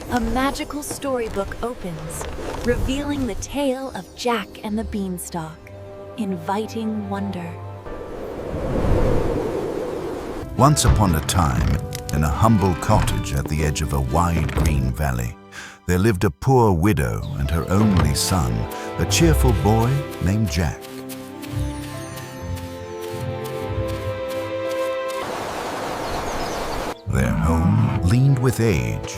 A magical storybook opens, revealing the tale of Jack and the Beanstalk, inviting wonder. Once upon a time, in a humble cottage at the edge of a wide green valley, there lived a poor widow and her only son, a cheerful boy named Jack. Their home leaned with age,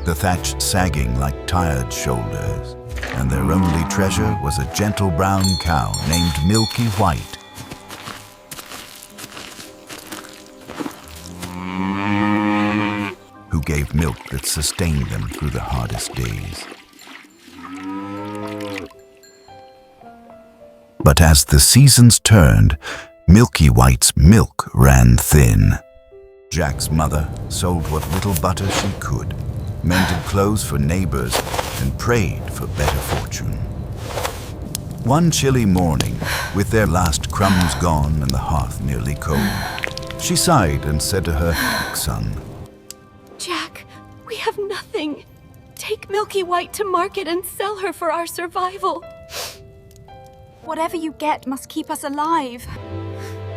the thatch sagging like tired shoulders, and their only treasure was a gentle brown cow named Milky White. Who gave milk that sustained them through the hardest days. But as the seasons turned, Milky White's milk ran thin. Jack's mother sold what little butter she could, mended clothes for neighbors, and prayed for better fortune. One chilly morning, with their last crumbs gone and the hearth nearly cold, she sighed and said to her son, Jack, we have nothing. Take Milky White to market and sell her for our survival. Whatever you get must keep us alive.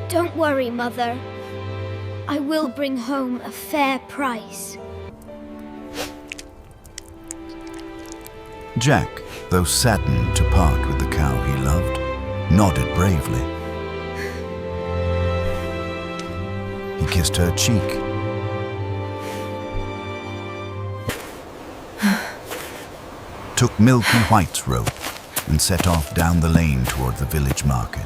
Don't worry, Mother. I will bring home a fair price. Jack, though saddened to part with the cow he loved, nodded bravely. He kissed her cheek. Took Milky White's rope and set off down the lane toward the village market.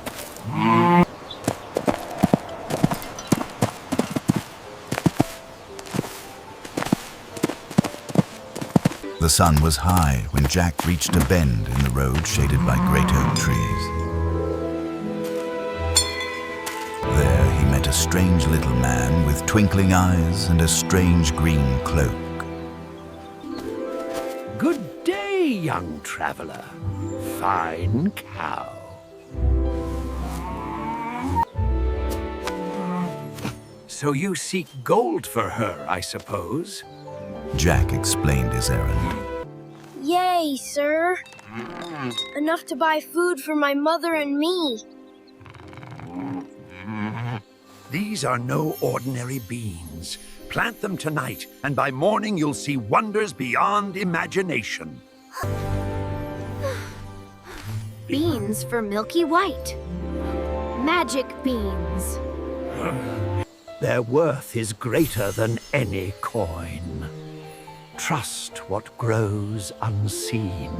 The sun was high when Jack reached a bend in the road shaded by great oak trees. There he met a strange little man with twinkling eyes and a strange green cloak. Good day, young traveler. Fine cow. So you seek gold for her, I suppose? Jack explained his errand. Yay, sir. Enough to buy food for my mother and me. These are no ordinary beans. Plant them tonight, and by morning you'll see wonders beyond imagination. Beans for Milky White. Magic beans. Their worth is greater than any coin. Trust what grows unseen.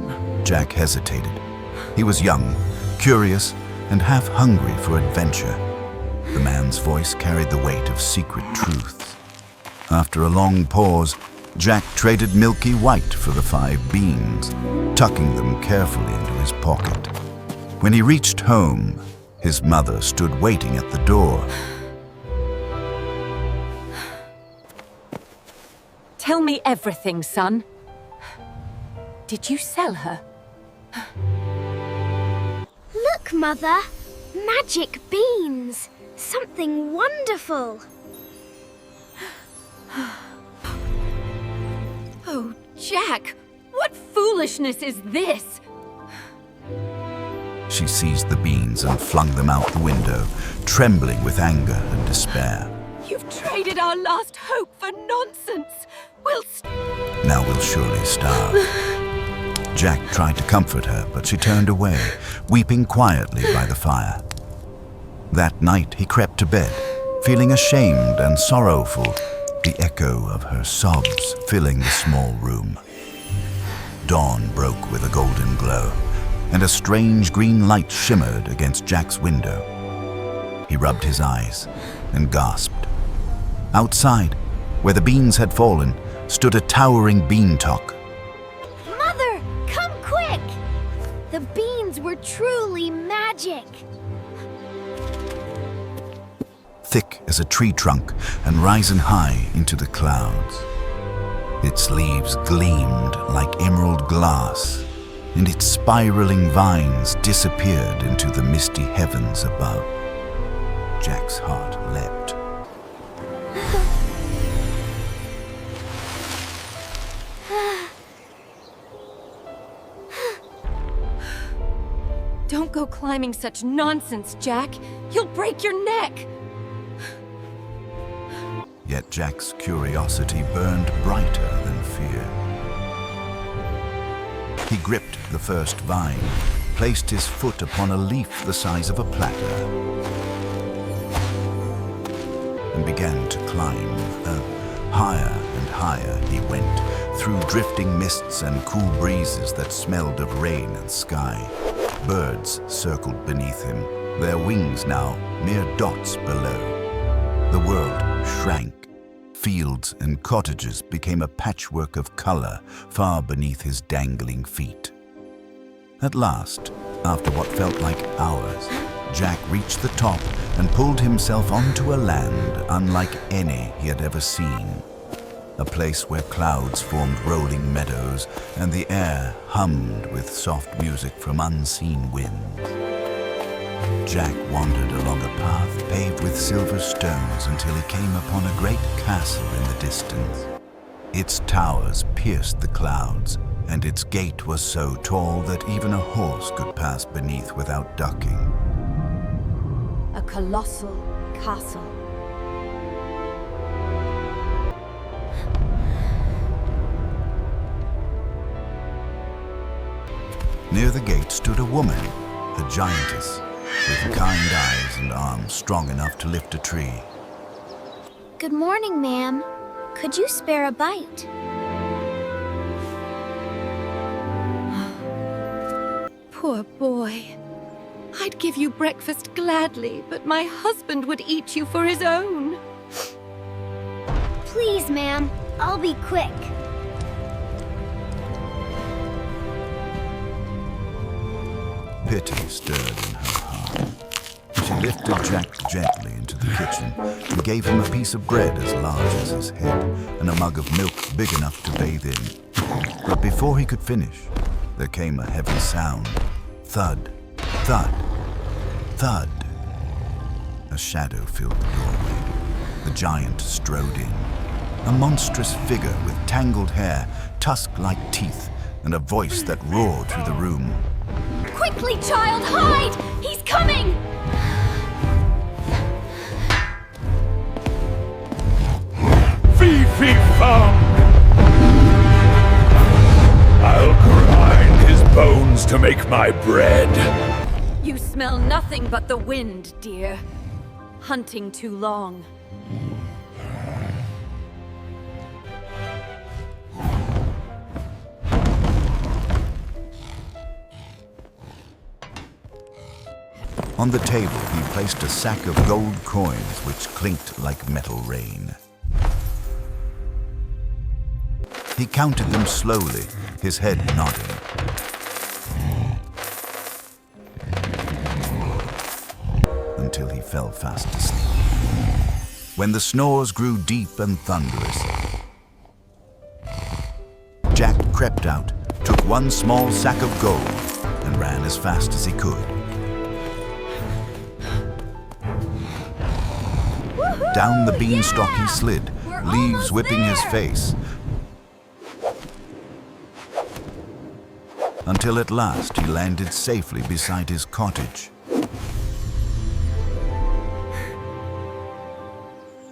Jack hesitated. He was young, curious, and half hungry for adventure. The man's voice carried the weight of secret truths. After a long pause, Jack traded Milky White for the 5 beans, tucking them carefully into his pocket. When he reached home, his mother stood waiting at the door. Tell me everything, son. Did you sell her? Look, Mother. Magic beans. Something wonderful. Oh, Jack, what foolishness is this? She seized the beans and flung them out the window, trembling with anger and despair. You've traded our last hope for nonsense. Now we'll surely starve. Jack tried to comfort her, but she turned away, weeping quietly by the fire. That night he crept to bed, feeling ashamed and sorrowful, the echo of her sobs filling the small room. Dawn broke with a golden glow, and a strange green light shimmered against Jack's window. He rubbed his eyes and gasped. Outside, where the beans had fallen, stood a towering beanstalk. Mother, come quick! The beans were truly magic. Thick as a tree trunk and rising high into the clouds. Its leaves gleamed like emerald glass, and its spiraling vines disappeared into the misty heavens above. Jack's heart leapt. Don't go climbing such nonsense, Jack. You'll break your neck. Yet Jack's curiosity burned brighter than fear. He gripped the first vine, placed his foot upon a leaf the size of a platter, and began to climb. Higher and higher he went, through drifting mists and cool breezes that smelled of rain and sky. Birds circled beneath him, their wings now mere dots below. The world shrank. Fields and cottages became a patchwork of color far beneath his dangling feet. At last, after what felt like hours, Jack reached the top and pulled himself onto a land unlike any he had ever seen. A place where clouds formed rolling meadows and the air hummed with soft music from unseen winds. Jack wandered along a path paved with silver stones until he came upon a great castle in the distance. Its towers pierced the clouds, and its gate was so tall that even a horse could pass beneath without ducking. A colossal castle. Near the gate stood a woman, a giantess, with kind eyes and arms strong enough to lift a tree. Good morning, ma'am. Could you spare a bite? Poor boy. I'd give you breakfast gladly, but my husband would eat you for his own. Please, ma'am. I'll be quick. Pity stirred in her heart. She lifted Jack gently into the kitchen and gave him a piece of bread as large as his head and a mug of milk big enough to bathe in. But before he could finish, there came a heavy sound. Thud, thud, thud. A shadow filled the doorway. The giant strode in. A monstrous figure with tangled hair, tusk-like teeth, and a voice that roared through the room. Quickly, child, hide! He's coming! Fee-fee-fum! I'll grind his bones to make my bread. You smell nothing but the wind, dear. Hunting too long. On the table, he placed a sack of gold coins which clinked like metal rain. He counted them slowly, his head nodding. Until he fell fast asleep. When the snores grew deep and thunderous, Jack crept out, took one small sack of gold, and ran as fast as he could. Down the beanstalk he slid, leaves whipping his face, until at last he landed safely beside his cottage.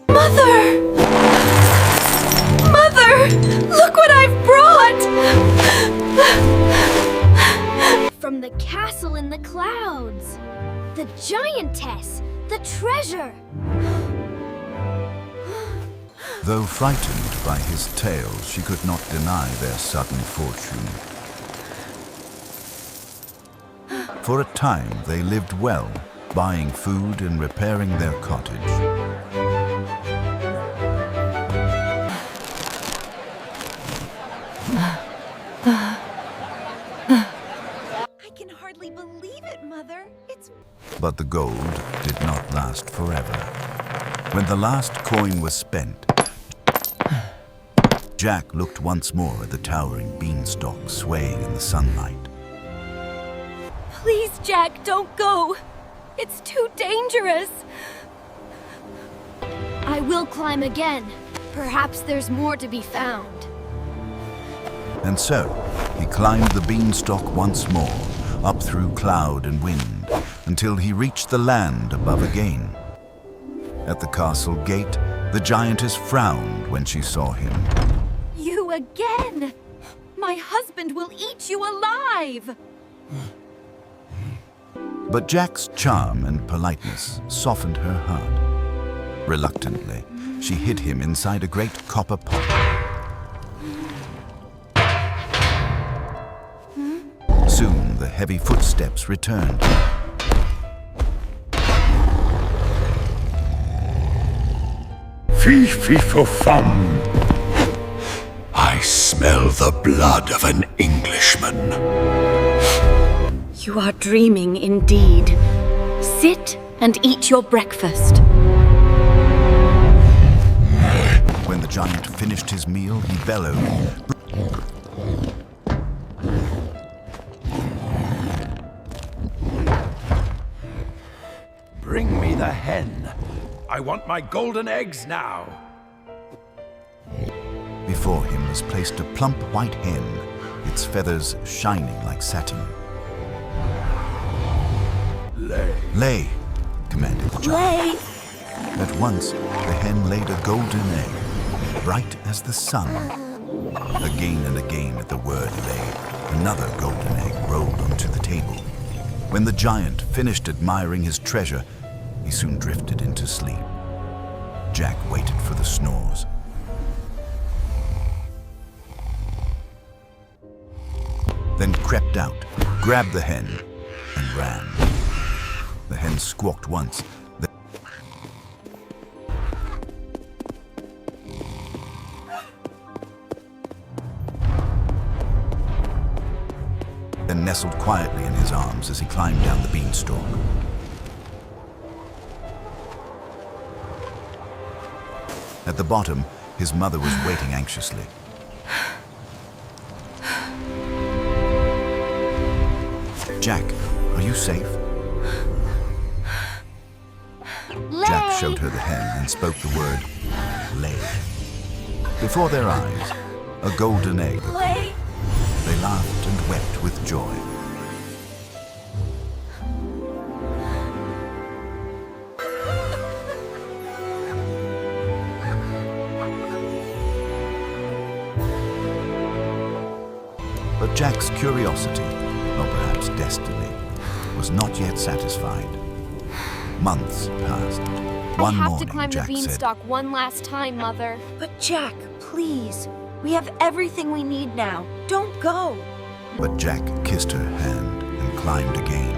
Mother! Mother! Look what I've brought! From the castle in the clouds. The giantess. The treasure. Though frightened by his tale, she could not deny their sudden fortune. For a time, they lived well, buying food and repairing their cottage. I can hardly believe it, Mother. It's... But the gold did not last forever. When the last coin was spent, Jack looked once more at the towering beanstalk swaying in the sunlight. Please, Jack, don't go. It's too dangerous. I will climb again. Perhaps there's more to be found. And so, he climbed the beanstalk once more, up through cloud and wind, until he reached the land above again. At the castle gate, the giantess frowned when she saw him. You again! My husband will eat you alive! But Jack's charm and politeness softened her heart. Reluctantly, she hid him inside a great copper pot. Soon the heavy footsteps returned. Fee-fee-fo-fum. I smell the blood of an Englishman. You are dreaming indeed. Sit and eat your breakfast. When the giant finished his meal, he bellowed. Bring me the hen. I want my golden eggs now. Before him was placed a plump white hen, its feathers shining like satin. Lay. Lay, commanded the giant. At once, the hen laid a golden egg, bright as the sun. Again and again at the word lay, another golden egg rolled onto the table. When the giant finished admiring his treasure, he soon drifted into sleep. Jack waited for the snores. Then crept out, grabbed the hen, and ran. The hen squawked once. Then nestled quietly in his arms as he climbed down the beanstalk. At the bottom, his mother was waiting anxiously. Jack, are you safe? Jack showed her the hen and spoke the word, lay. Before their eyes, a golden egg. Lay. They laughed and wept with joy. But Jack's curiosity, or perhaps destiny, was not yet satisfied. Months passed. One I have morning, to climb Jack the said, beanstalk one last time, Mother. But Jack, please. We have everything we need now. Don't go. But Jack kissed her hand and climbed again.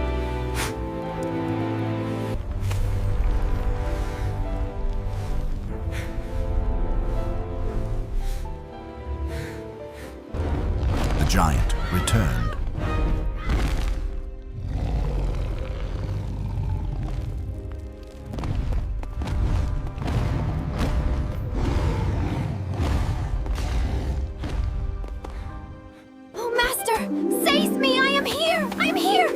The giant returned. Oh, Master! Seize me! I am here! I'm here!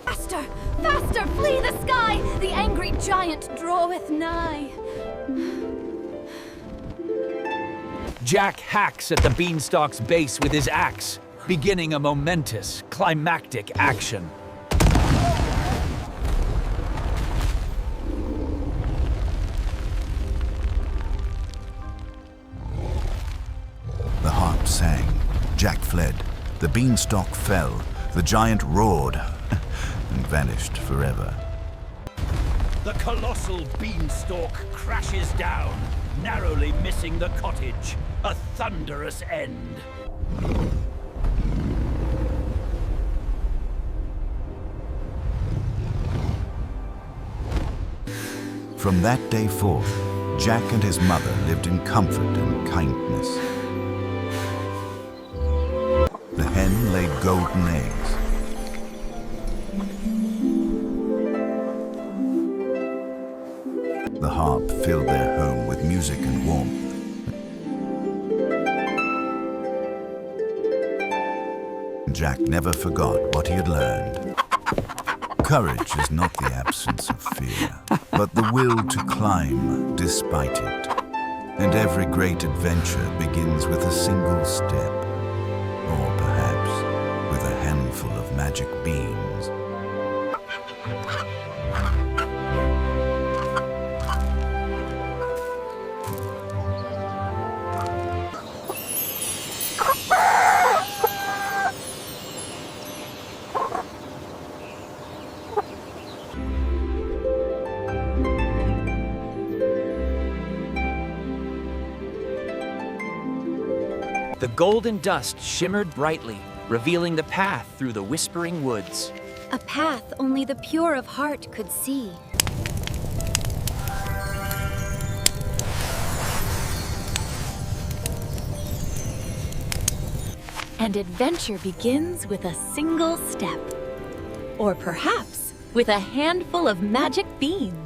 Faster! Faster! Flee the sky! The angry giant draweth nigh. Jack hacks at the beanstalk's base with his axe, beginning a momentous, climactic action. The harp sang. Jack fled. The beanstalk fell. The giant roared and vanished forever. The colossal beanstalk crashes down, narrowly missing the cottage. A thunderous end. From that day forth, Jack and his mother lived in comfort and kindness. The hen laid golden eggs. The harp filled their home with music and warmth. Jack never forgot what he had learned. Courage is not the absence of fear, but the will to climb despite it. And every great adventure begins with a single step, or perhaps with a handful of magic beans. The golden dust shimmered brightly, revealing the path through the whispering woods. A path only the pure of heart could see. And adventure begins with a single step. Or perhaps with a handful of magic beans.